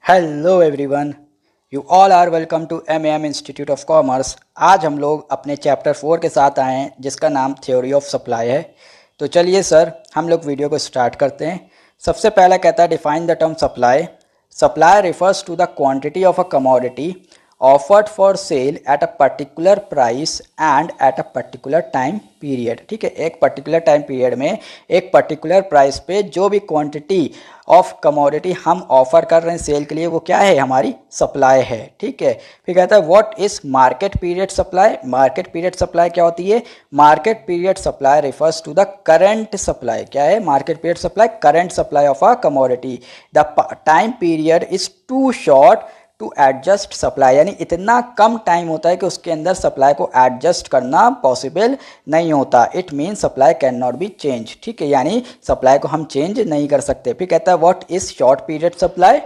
Hello everyone, you all are welcome to M institute of commerce. आज हम लोग अपने चैप्टर 4 के साथ आए हैं जिसका नाम थ्योरी ऑफ सप्लाई है। तो चलिए सर, हम लोग वीडियो को स्टार्ट करते हैं। सबसे पहला कहता है define the term supply. Supply refers to the quantity of a commodity offered for sale at a particular price and at a particular time period. ठीक है, एक पर्टिकुलर टाइम पीरियड में एक पर्टिकुलर प्राइस पे जो भी क्वांटिटी ऑफ कमोडिटी हम offer कर रहे हैं सेल के लिए, वो क्या है? हमारी सप्लाई है। ठीक है, फिर कहता है what is market period supply. Market period supply क्या होती है? Market period supply refers to the current supply. क्या है market period supply? Current supply of a commodity. The time period is too short to adjust supply, यानी इतना कम time होता है कि उसके अंदर सप्लाई को एडजस्ट करना पॉसिबल नहीं होता। It mean supply can not be change. ठीक है, यानी सप्लाई को हम चेंज नहीं कर सकते। फिर कहता है what is short period supply.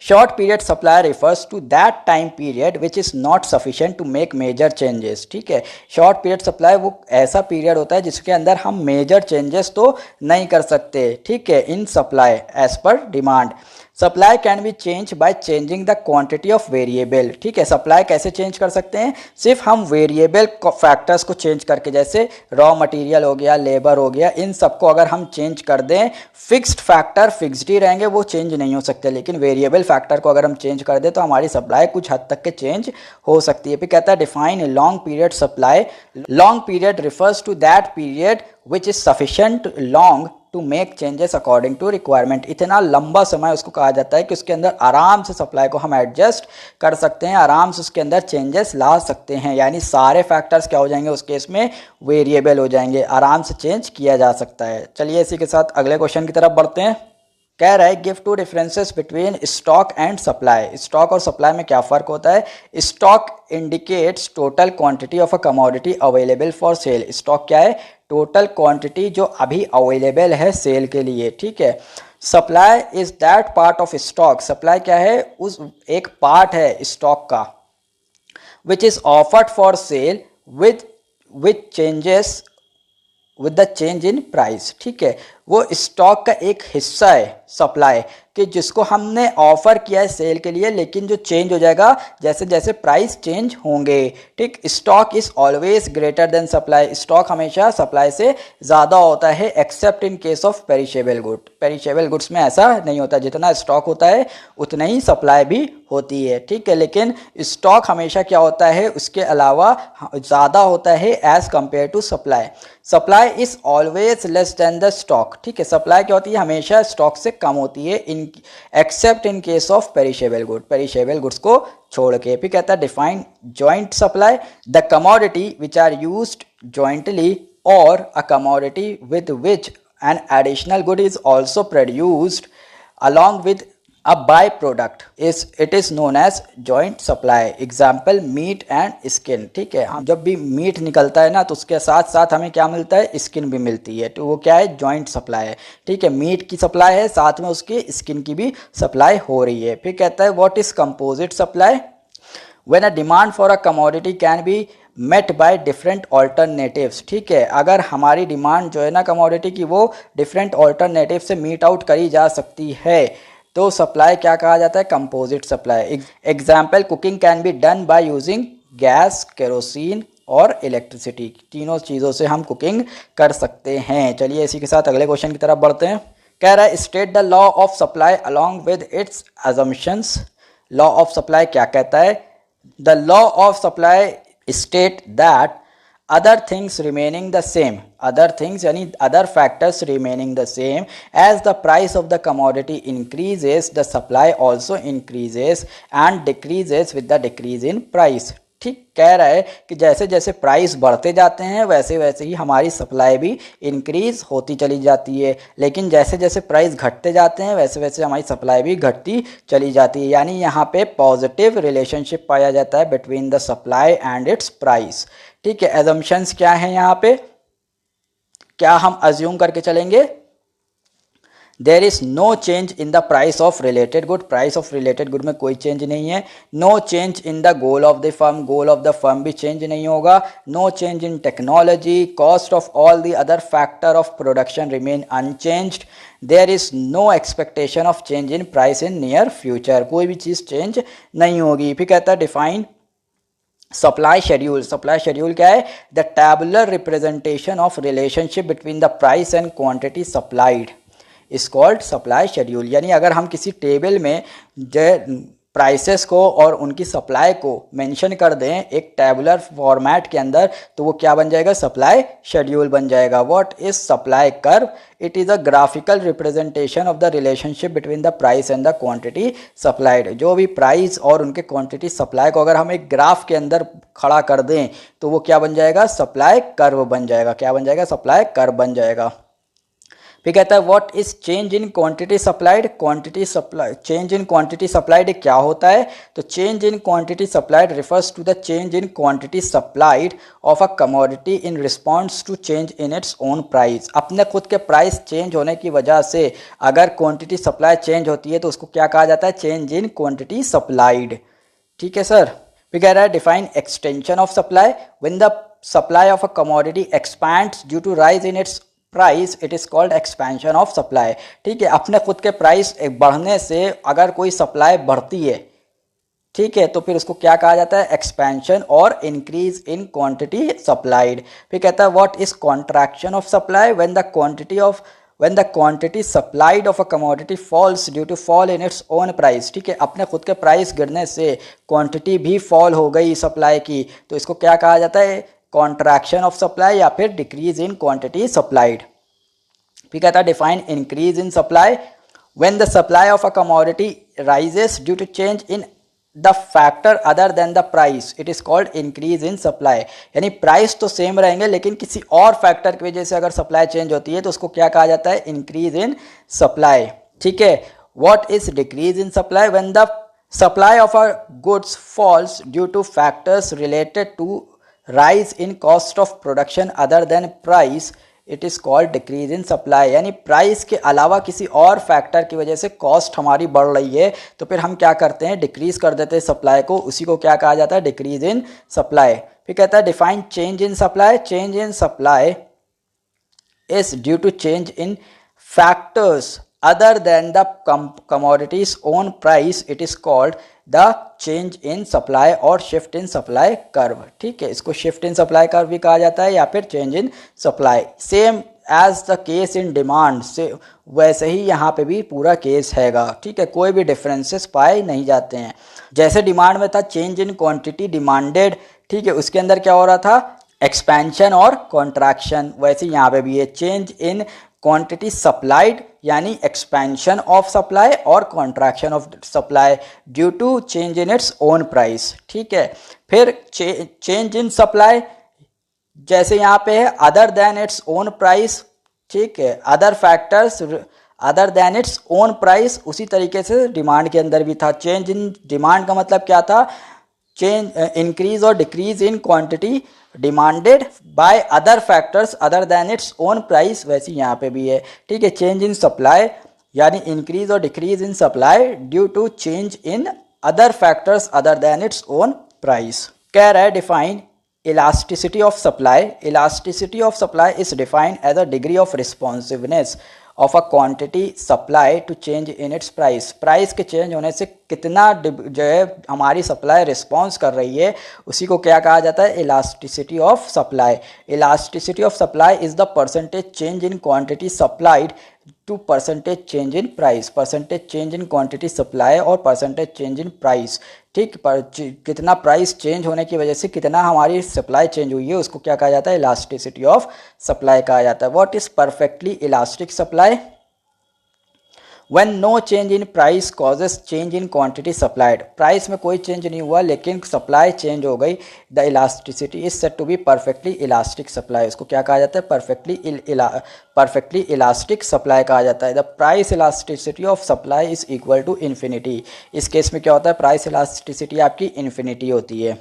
Short period supply refers to that time period which is not sufficient to make major changes. ठीक है, शॉर्ट पीरियड सप्लाई वो ऐसा पीरियड होता है जिसके अंदर हम मेजर चेंजेस तो नहीं कर सकते। ठीक है, in supply as per demand. Supply can be change by changing the quantity of variable. ठीक है, सप्लाई कैसे चेंज कर सकते हैं? सिर्फ हम वेरिएबल फैक्टर्स को चेंज करके, जैसे रॉ मटेरियल हो गया, लेबर हो गया, इन सबको अगर हम चेंज कर दें, फिक्स्ड फैक्टर फिक्स्ड ही रहेंगे, वो चेंज नहीं हो सकते। लेकिन वेरिएबल फैक्टर को अगर हम चेंज कर दें तो हमारी सप्लाई कुछ हद तक के चेंज हो सकती है। फिर कहता है define long period supply. Long period refers to that period which is sufficient long to make changes according to requirement. इतना लंबा समय उसको कहा जाता है कि उसके अंदर आराम से सप्लाई को हम एडजस्ट कर सकते हैं, आराम से उसके अंदर चेंजेस ला सकते हैं। यानी सारे फैक्टर्स क्या हो जाएंगे उस केस में? वेरिएबल हो जाएंगे, आराम से चेंज किया जा सकता है। चलिए इसी के साथ अगले क्वेश्चन की तरफ बढ़ते हैं। कह रहा है give two differences between stock and supply. Stock और सप्लाई में क्या फ़र्क होता है? Stock indicates total quantity of a commodity available for sale. Stock क्या है? टोटल क्वांटिटी जो अभी अवेलेबल है सेल के लिए। ठीक है, supply is that part of stock. Supply क्या है? उस एक पार्ट है स्टॉक का which is offered for cell with changes with the change in price. ठीक है, वो स्टॉक का एक हिस्सा है सप्लाई कि जिसको हमने ऑफर किया है सेल के लिए, लेकिन जो चेंज हो जाएगा जैसे जैसे प्राइस चेंज होंगे। ठीक, stock is always greater than supply. Stock हमेशा सप्लाई से ज़्यादा होता है accept in case of perishable good. Perishable goods में ऐसा नहीं होता, जितना स्टॉक होता है उतना ही सप्लाई भी होती है। ठीक है, लेकिन स्टॉक हमेशा क्या होता है, उसके अलावा ज़्यादा होता है as compare to supply. Supply is always less than the stock. ठीक है, सप्लाई क्या होती है? हमेशा स्टॉक से कम होती है in except in case of perishable good. Perishable goods को छोड़ के। फिर कहता है define joint supply. The commodity which are used jointly और a commodity with which an additional good is also produced along with a byproduct it is known as joint supply. Example meat and skin. ठीक है, हम जब भी meet निकलता है ना तो उसके साथ साथ हमें क्या मिलता है? स्किन भी मिलती है। तो वो क्या है? जॉइंट सप्लाई है। ठीक है, मीट की सप्लाई है, साथ में उसकी स्किन की भी सप्लाई हो रही है। फिर कहता है what is composite supply. When a demand for a commodity can be met by different alternatives. ठीक है, अगर हमारी डिमांड जो है ना कमोडिटी की, वो डिफरेंट ऑल्टरनेटिव से मीट आउट करी जा सकती है, तो सप्लाई क्या कहा जाता है? Composite supply. Example cooking can be done by using gas, kerosene और इलेक्ट्रिसिटी। तीनों चीज़ों से हम कुकिंग कर सकते हैं। चलिए इसी के साथ अगले क्वेश्चन की तरफ बढ़ते हैं। कह रहा है state the law of supply along with its assumptions. Law of supply क्या कहता है? The law of supply state that other things remaining the same, other things यानी other factors remaining the same, as the price of the commodity increases the supply also increases and decreases with the decrease in price. ठीक कह रहा है कि जैसे जैसे price बढ़ते जाते हैं वैसे वैसे ही हमारी सप्लाई भी इंक्रीज होती चली जाती है, लेकिन जैसे जैसे प्राइस घटते जाते हैं वैसे वैसे हमारी सप्लाई भी घटती चली जाती है। यानी यहाँ पे पॉजिटिव रिलेशनशिप पाया जाता है between the supply and it's price. ठीक है, एजम्पशंस क्या है यहाँ पे? क्या हम अज्यूम करके चलेंगे? There is no change in the price of related good, price of related good में कोई चेंज नहीं है। No change in the goal of the firm, goal of the firm भी चेंज नहीं होगा। No change in technology, cost of all the other factor of production remain unchanged. There is no expectation of change in price in near future, कोई भी चीज़ change नहीं होगी। फिर कहता है define supply schedule. Supply schedule क्या है? The tabular representation of relationship between the price and quantity supplied is called supply schedule. यानी अगर हम किसी टेबल में प्राइसेस को और उनकी सप्लाई को मेंशन कर दें एक टैबुलर फॉर्मेट के अंदर, तो वो क्या बन जाएगा? सप्लाई शेड्यूल बन जाएगा। What is supply curve? It is a graphical representation of the relationship between the price and the quantity supplied. जो भी प्राइस और उनके क्वांटिटी सप्लाई को अगर हम एक ग्राफ के अंदर खड़ा कर दें तो वो क्या बन जाएगा? सप्लाई कर्व बन जाएगा। क्या बन जाएगा? सप्लाई कर्व बन जाएगा। फिर कहता है what is change in quantity supplied. Quantity supply, change in quantity supplied क्या होता है? तो change in quantity supplied refers to the change in quantity supplied of a commodity in response to change in its own price. अपने खुद के price change होने की वजह से अगर क्वांटिटी सप्लाई चेंज होती है तो उसको क्या कहा जाता है? Change in quantity supplied. ठीक है सर। फिर कह रहा है define extension of supply. When the supply of a commodity expands due to rise in its price it is called expansion of supply. ठीक है, अपने खुद के प्राइस बढ़ने से अगर कोई सप्लाई बढ़ती है, ठीक है, तो फिर उसको क्या कहा जाता है? एक्सपेंशन और इंक्रीज इन क्वांटिटी सप्लाइड। फिर कहता है what is contraction of supply. When the quantity supplied of a commodity falls due to fall in its own price. ठीक है, अपने खुद के प्राइस गिरने से क्वांटिटी भी फॉल हो गई सप्लाई की, तो इसको क्या कहा जाता है? कॉन्ट्रैक्शन ऑफ सप्लाई या फिर डिक्रीज इन क्वांटिटी सप्लाइड। फिर कहता है define increase in supply. When the supply of a commodity rises due to change in the factor other than the price it is called increase in supply. यानी price तो same रहेंगे लेकिन किसी और factor की वजह से अगर सप्लाई चेंज होती है तो उसको क्या कहा जाता है? Increase in supply. ठीक है। What is decrease in supply? When the supply of a goods falls due to factors related to rise in cost of production other than price it is called decrease in supply। यानी price के अलावा किसी और factor की वजह से cost हमारी बढ़ रही है तो फिर हम क्या करते हैं? डिक्रीज कर देते हैं सप्लाई को, उसी को क्या कहा जाता है? Decrease in supply. फिर कहता है define change in supply. Change in supply is due to change in factors other than the commodity's own price it is called the change in supply और shift in supply curve। ठीक है, इसको shift in supply curve भी कहा जाता है या फिर change in supply। same as the case in demand से वैसे ही यहाँ पे भी पूरा केस हैगा। ठीक है, कोई भी डिफरेंसेस पाए नहीं जाते हैं। जैसे डिमांड में था चेंज इन क्वांटिटी डिमांडेड, ठीक है, उसके अंदर क्या हो रहा था? एक्सपेंशन और कॉन्ट्रैक्शन। वैसे यहाँ पे भी है चेंज इन क्वांटिटी सप्लाइड यानी एक्सपेंशन ऑफ सप्लाई और contraction of supply due to change in its own price. ठीक है, फिर चेंज इन सप्लाई जैसे यहाँ पे है other than its own price. ठीक है, other factors other than its own price, उसी तरीके से डिमांड के अंदर भी था। चेंज इन डिमांड का मतलब क्या था? चेंज इंक्रीज और decrease in quantity demanded by other factors other than its own price, वैसे यहाँ पे भी है। ठीक है, चेंज इन सप्लाई यानी इंक्रीज और decrease in supply due to change in other factors other than its own price. कह रहा है define elasticity of supply. Elasticity of supply is defined as a degree of responsiveness of a quantity supply to change in its price. Price के change होने से कितना जो है हमारी सप्लाई रिस्पॉन्स कर रही है, उसी को क्या कहा जाता है? Elasticity of supply. Elasticity of supply is the percentage change in quantity supplied to percentage change in price. Percentage change in quantity supply और परसेंटेज चेंज इन प्राइस। ठीक, कितना प्राइस चेंज होने की वजह से कितना हमारी सप्लाई चेंज हुई है, उसको क्या कहा जाता है? इलास्टिसिटी ऑफ सप्लाई कहा जाता है। What is perfectly elastic supply? When no change in price causes change in quantity supplied। Price में कोई चेंज नहीं हुआ लेकिन सप्लाई चेंज हो गई। The elasticity is said to be perfectly elastic supply. उसको क्या कहा जाता है? परफेक्टली इलास्टिक सप्लाई कहा जाता है। The price elasticity of supply is equal to infinity. इस केस में क्या होता है? प्राइस इलास्टिसिटी आपकी इन्फिनिटी होती है।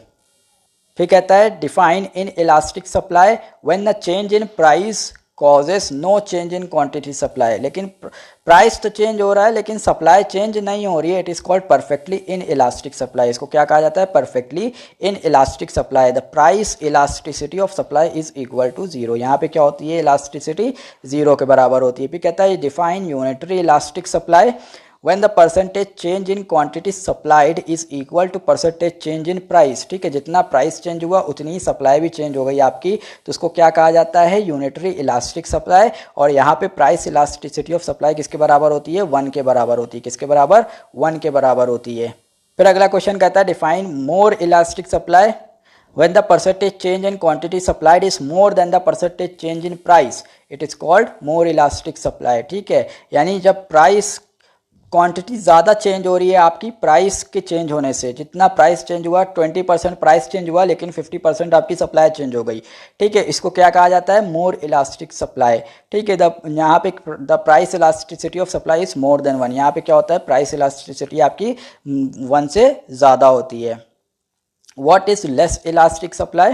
फिर कहता है define inelastic supply when the change in price causes no change in quantity supply. लेकिन प्राइस तो चेंज हो रहा है लेकिन सप्लाई चेंज नहीं हो रही है। It is called perfectly inelastic supply. इसको क्या कहा जाता है? Perfectly inelastic supply. The price elasticity of supply is equal to zero. यहाँ पे क्या होती है? इलास्टिसिटी जीरो के बराबर होती है। फिर कहता है define unitary elastic supply when the percentage change in quantity supplied is equal to percentage change in price। ठीक है, जितना प्राइस चेंज हुआ उतनी ही सप्लाई भी चेंज हो गई आपकी, तो उसको क्या कहा जाता है? Unitary elastic supply. और यहाँ पे प्राइस इलास्टिसिटी ऑफ सप्लाई किसके बराबर होती है? 1 के बराबर होती है। किसके बराबर? 1 के बराबर होती है। फिर अगला क्वेश्चन कहता है define more elastic supply when the percentage change in quantity supplied is more than the percentage change in price it is called more elastic supply। ठीक है, यानी जब प्राइस क्वांटिटी ज़्यादा चेंज हो रही है आपकी प्राइस के चेंज होने से, जितना प्राइस चेंज हुआ 20% प्राइस चेंज हुआ लेकिन 50% आपकी सप्लाई चेंज हो गई। ठीक है, इसको क्या कहा जाता है? मोर इलास्टिक सप्लाई। ठीक है, यहाँ पे the price elasticity of supply is more than 1। यहाँ पे क्या होता है? प्राइस इलास्टिसिटी आपकी 1 से ज़्यादा होती है। What is less elastic supply?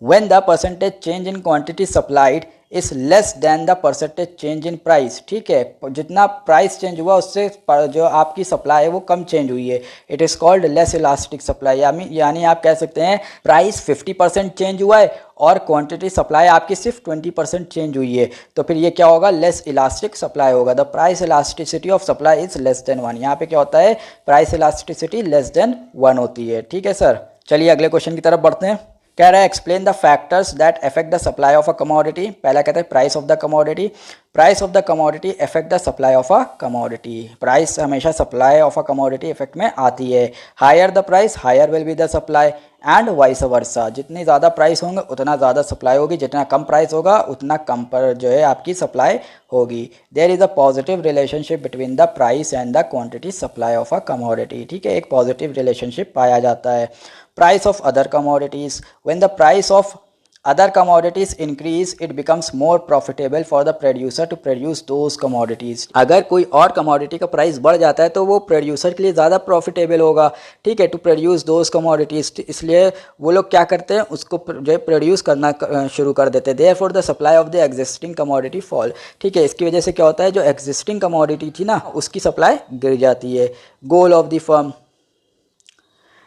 When the percentage change in quantity supplied is less than the percentage change in price। ठीक है, जितना प्राइस चेंज हुआ उससे जो आपकी सप्लाई है वो कम चेंज हुई है। It is called less elastic supply. यानी आप कह सकते हैं प्राइस 50% चेंज हुआ है और क्वांटिटी सप्लाई आपकी सिर्फ 20% चेंज हुई है, तो फिर ये क्या होगा? लेस इलास्टिक सप्लाई होगा। The price elasticity of supply is less than 1। यहाँ पे क्या होता है? प्राइस इलास्टिसिटी लेस देन 1 होती है। ठीक है सर, चलिए अगले क्वेश्चन की तरफ बढ़ते हैं। कह रहा है explain the factors that affect the supply of a commodity. पहला कहता है price of the commodity. Price of the commodity affect the supply of a commodity. Price हमेशा supply of a commodity effect में आती है। Higher the price higher will be the supply and vice versa. जितनी ज़्यादा price होंगे उतना ज़्यादा supply होगी, जितना कम प्राइस होगा उतना कम पर जो है आपकी सप्लाई होगी। There is a positive relationship between the price and the quantity supply of a commodity. ठीक है, एक पॉजिटिव रिलेशनशिप पाया जाता है। Price of other commodities. When the price of other commodities increase it becomes more profitable for the producer to produce those commodities। अगर कोई और commodity का प्राइस बढ़ जाता है तो वो प्रोड्यूसर के लिए ज़्यादा प्रॉफिटेबल होगा। ठीक है, टू प्रोड्यूस दोज कमोडिटीज़, इसलिए वो लोग क्या करते हैं? उसको जो है प्रोड्यूस करना शुरू कर देते हैं। Therefore the supply of the existing commodity fall. ठीक है, इसकी वजह से क्या होता है? जो एग्जिस्टिंग कमोडिटी थी ना उसकी सप्लाई गिर जाती है। गोल of the firm.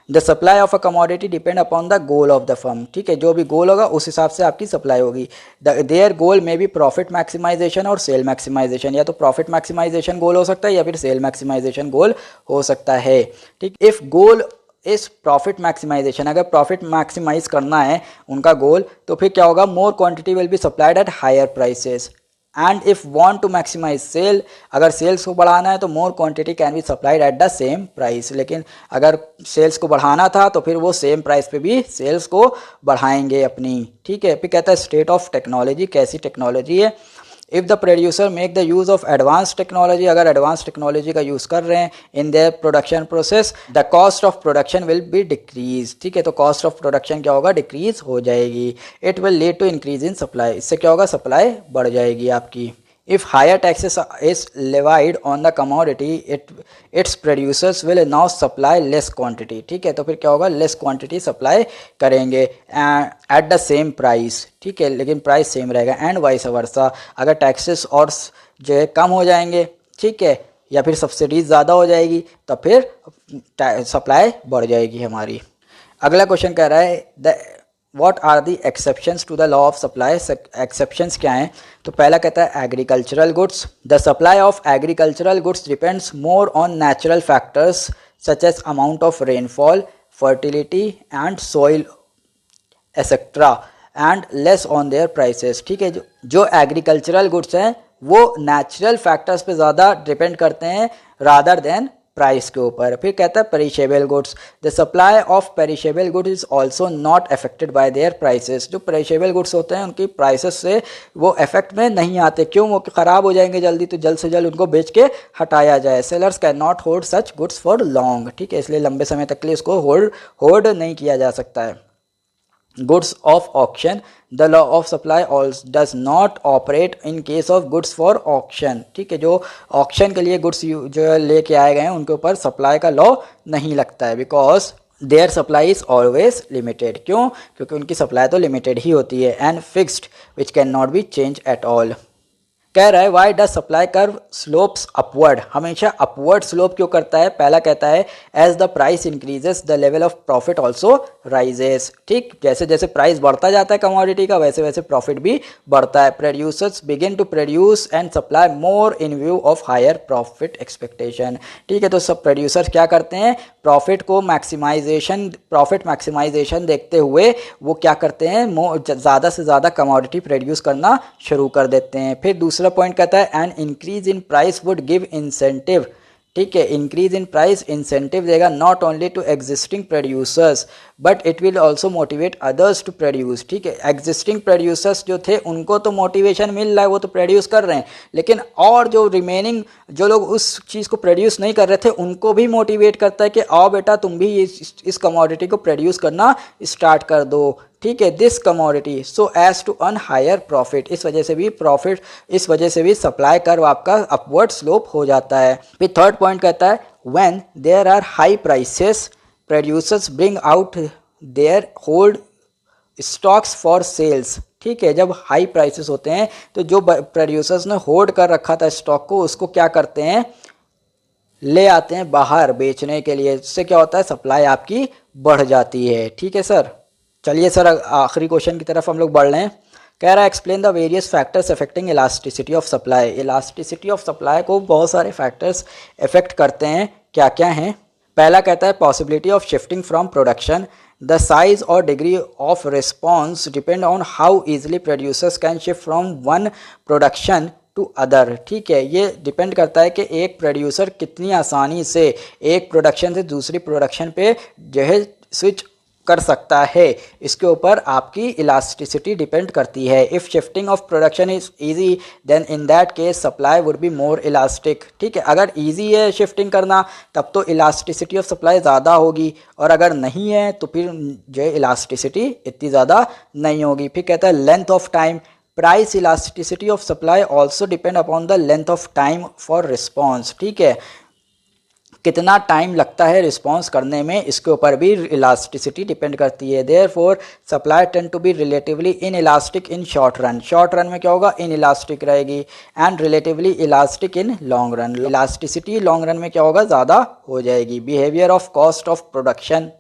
The supply of a commodity depend upon the goal of the firm. ठीक है, जो भी गोल होगा उस हिसाब से आपकी सप्लाई होगी। देयर गोल में भी प्रॉफिट मैक्सिमाइजेशन और सेल मैक्सिमाइजेशन। या तो प्रॉफिट मैक्सिमाइजेशन गोल हो सकता है या फिर सेल मैक्सिमाइजेशन गोल हो सकता है। ठीक, if goal is profit maximization, अगर प्रॉफिट मैक्सिमाइज करना है उनका गोल, तो फिर क्या होगा? More quantity will be supplied at higher prices. And if want to maximize sale, अगर सेल्स को बढ़ाना है तो more quantity can be supplied at the same price. लेकिन अगर सेल्स को बढ़ाना था तो फिर वो सेम प्राइस पे भी सेल्स को बढ़ाएंगे अपनी। ठीक है, फिर कहता है स्टेट ऑफ टेक्नोलॉजी। कैसी टेक्नोलॉजी है? If the producer make the use of advance technology, अगर एडवांस टेक्नोलॉजी का यूज़ कर रहे हैं in their production process, the cost of production will be decrease. ठीक है, तो कॉस्ट ऑफ प्रोडक्शन क्या होगा? डिक्रीज हो जाएगी। It will lead to increase in supply. इससे क्या होगा? सप्लाई बढ़ जाएगी आपकी। If higher taxes is levied on the commodity, its producers will now supply less quantity। ठीक है, तो फिर क्या होगा? लेस क्वांटिटी सप्लाई करेंगे एट द सेम प्राइस। ठीक है, लेकिन प्राइस सेम रहेगा। एंड वाइस वर्सा, अगर टैक्सेस और जो है कम हो जाएंगे, ठीक है, या फिर सब्सिडीज ज़्यादा हो जाएगी तो फिर सप्लाई बढ़ जाएगी हमारी। अगला क्वेश्चन कह रहा है the What are the exceptions to the law of supply? Exceptions क्या हैं? तो पहला कहता है agricultural goods. The supply of agricultural goods depends more on natural factors such as amount of rainfall, fertility and soil etc. and less on their prices। ठीक है, जो agricultural goods हैं वो natural factors पे ज़्यादा डिपेंड करते हैं rather than price के ऊपर। फिर कहता है perishable goods. The supply of perishable goods is also not affected by there prices. जो पेरिशेबल गुड्स होते हैं उनकी प्राइसेस से वो इफेक्ट में नहीं आते। क्यों? वो ख़राब हो जाएंगे जल्दी, तो जल्द से जल्द उनको बेच के हटाया जाए। Sellers can not hold such goods for long. ठीक है, इसलिए लंबे समय तक के लिए इसको होल्ड नहीं किया जा सकता है। Goods of auction. The law of supply does not operate in case of goods for auction. ठीक है, जो ऑक्शन के लिए गुड्स जो लेके आए गए हैं उनके ऊपर सप्लाई का लॉ नहीं लगता है। Because their supply is always limited. क्यों? क्योंकि उनकी सप्लाई तो लिमिटेड ही होती है। And fixed which can not be change at all. कह रहा है why does supply curve slopes upward, हमेशा अपवर्ड स्लोप क्यों करता है? पहला कहता है as the price increases the level of profit also rises. ठीक, जैसे जैसे प्राइस बढ़ता जाता है कमोडिटी का वैसे वैसे प्रॉफिट भी बढ़ता है। Producers begin to produce and supply more in view of higher profit expectation. ठीक है, तो सब प्रोड्यूसर्स क्या करते हैं? प्रॉफिट मैक्सिमाइजेशन देखते हुए वो क्या करते हैं? ज़्यादा से ज़्यादा कमोडिटी प्रोड्यूस करना शुरू कर देते हैं। फिर दूसरा पॉइंट कहता है an increase in price would give incentive. ठीक है, इंक्रीज इन प्राइस इंसेंटिव देगा not only to existing producers but it will also motivate others to produce. ठीक है, एग्जिस्टिंग प्रोड्यूसर्स जो थे उनको तो मोटिवेशन मिल रहा है, वो तो प्रोड्यूस कर रहे हैं, लेकिन और जो रिमेनिंग जो लोग उस चीज़ को प्रोड्यूस नहीं कर रहे थे उनको भी मोटिवेट करता है कि आओ बेटा तुम भी इस कमोडिटी को प्रोड्यूस करना स्टार्ट कर दो। ठीक है, this commodity so as to earn higher profit. इस वजह से भी सप्लाई कर्व आपका अपवर्ड स्लोप हो जाता है। फिर थर्ड पॉइंट कहता है when there are high prices producers bring out their hold stocks for sales. ठीक है, जब हाई प्राइसेस होते हैं तो जो प्रोड्यूसर्स ने होल्ड कर रखा था स्टॉक को उसको क्या करते हैं? ले आते हैं बाहर बेचने के लिए। इससे क्या होता है? सप्लाई आपकी बढ़ जाती है। ठीक है सर, चलिए सर आखिरी क्वेश्चन की तरफ हम लोग बढ़ रहे हैं। कह रहा है explain the various factors affecting elasticity of supply. Elasticity of supply को बहुत सारे फैक्टर्स अफेक्ट करते हैं, क्या क्या हैं? पहला कहता है possibility of shifting from production. The size और degree of response depend on how easily producers can shift from one production to other. ठीक है, ये डिपेंड करता है कि एक प्रोड्यूसर कितनी आसानी से एक प्रोडक्शन से दूसरी प्रोडक्शन पे जो है स्विच कर सकता है, इसके ऊपर आपकी इलास्टिसिटी डिपेंड करती है। If shifting of production is easy then in that case supply would be more elastic. ठीक है, अगर इजी है शिफ्टिंग करना तब तो इलास्टिसिटी ऑफ सप्लाई ज़्यादा होगी, और अगर नहीं है तो फिर जो है इलास्टिसिटी इतनी ज़्यादा नहीं होगी। फिर कहता है length of time. Price elasticity of supply also depend upon the length of time for response. ठीक है, कितना टाइम लगता है रिस्पॉन्स करने में, इसके ऊपर भी इलास्टिसिटी डिपेंड करती है। Therefore supply tend to be relatively inelastic in short run. Short run में क्या होगा? इन इलास्टिक रहेगी, and relatively elastic in long run. Elasticity long run में क्या होगा? ज़्यादा हो जाएगी। Behaviour of cost of production.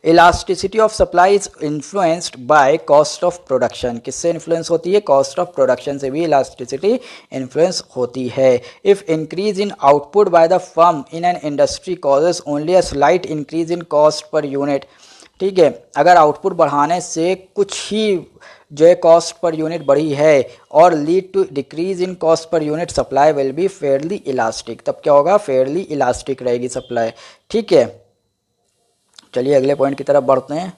Elasticity of supply is influenced by cost of production. किससे इन्फ्लुएंस होती है? कॉस्ट ऑफ प्रोडक्शन से भी इलास्टिसिटी इन्फ्लुएंस होती है। If increase in output by the firm in an industry causes only a slight increase in cost per unit. ठीक है, अगर आउटपुट बढ़ाने से कुछ ही जो है कॉस्ट पर यूनिट बढ़ी है और lead to decrease in cost per unit supply will be fairly elastic. तब क्या होगा? फेयरली इलास्टिक रहेगी सप्लाई। ठीक है, चलिए अगले पॉइंट की तरफ बढ़ते हैं।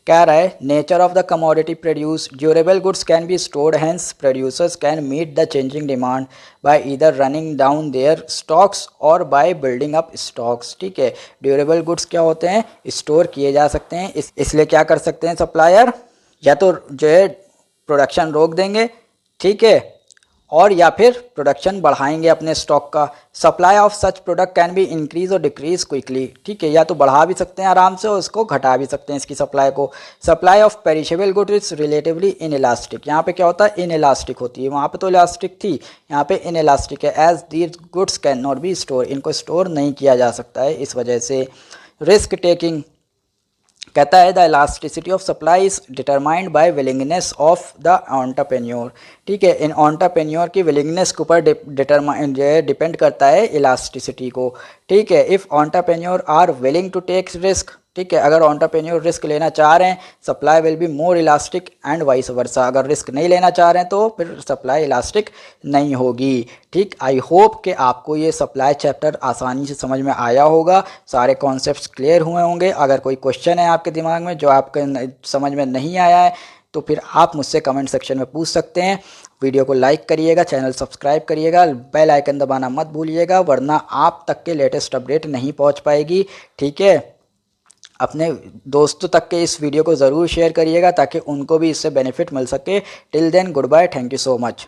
कह रहा है nature of the commodity produce. Durable goods can be stored, hence producers can meet the changing demand by either running down their stocks और बाय बिल्डिंग अप स्टॉक्स। ठीक है, ड्यूरेबल गुड्स क्या होते हैं? स्टोर किए जा सकते हैं, इसलिए क्या कर सकते हैं सप्लायर? या तो जो है प्रोडक्शन रोक देंगे, ठीक है, और या फिर प्रोडक्शन बढ़ाएंगे अपने स्टॉक का। Supply of such product can be increase और डिक्रीज क्विकली। ठीक है, या तो बढ़ा भी सकते हैं आराम से और उसको घटा भी सकते हैं इसकी सप्लाई को। Supply of perishable goods is relatively in elastic. यहाँ पे क्या होता है? इन इलास्टिक होती है, वहाँ पे तो इलास्टिक थी, यहाँ पे इन इलास्टिक है। As these goods can not be store, इनको स्टोर नहीं किया जा सकता है इस वजह से। रिस्क टेकिंग कहता है the elasticity of supply is determined by willingness of the entrepreneur. ठीक है, इन एंटरप्रेन्योर की विलिंगनेस के ऊपर डिपेंड करता है इलास्टिसिटी को। ठीक है, if entrepreneur are willing to take risk. ठीक है, अगर एंटरप्रेन्योर रिस्क लेना चाह रहे हैं supply will be more elastic and vice versa. अगर रिस्क नहीं लेना चाह रहे हैं तो फिर सप्लाई इलास्टिक नहीं होगी। ठीक, आई होप कि आपको ये सप्लाई चैप्टर आसानी से समझ में आया होगा, सारे कॉन्सेप्ट्स क्लियर हुए होंगे। अगर कोई क्वेश्चन है आपके दिमाग में जो आपके समझ में नहीं आया है तो फिर आप मुझसे कमेंट सेक्शन में पूछ सकते हैं। वीडियो को लाइक करिएगा, चैनल सब्सक्राइब करिएगा, बेल आइकन दबाना मत भूलिएगा, वरना आप तक के लेटेस्ट अपडेट नहीं पहुंच पाएगी। ठीक है, अपने दोस्तों तक के इस वीडियो को ज़रूर शेयर करिएगा ताकि उनको भी इससे बेनिफिट मिल सके। Till then goodbye, thank you so much.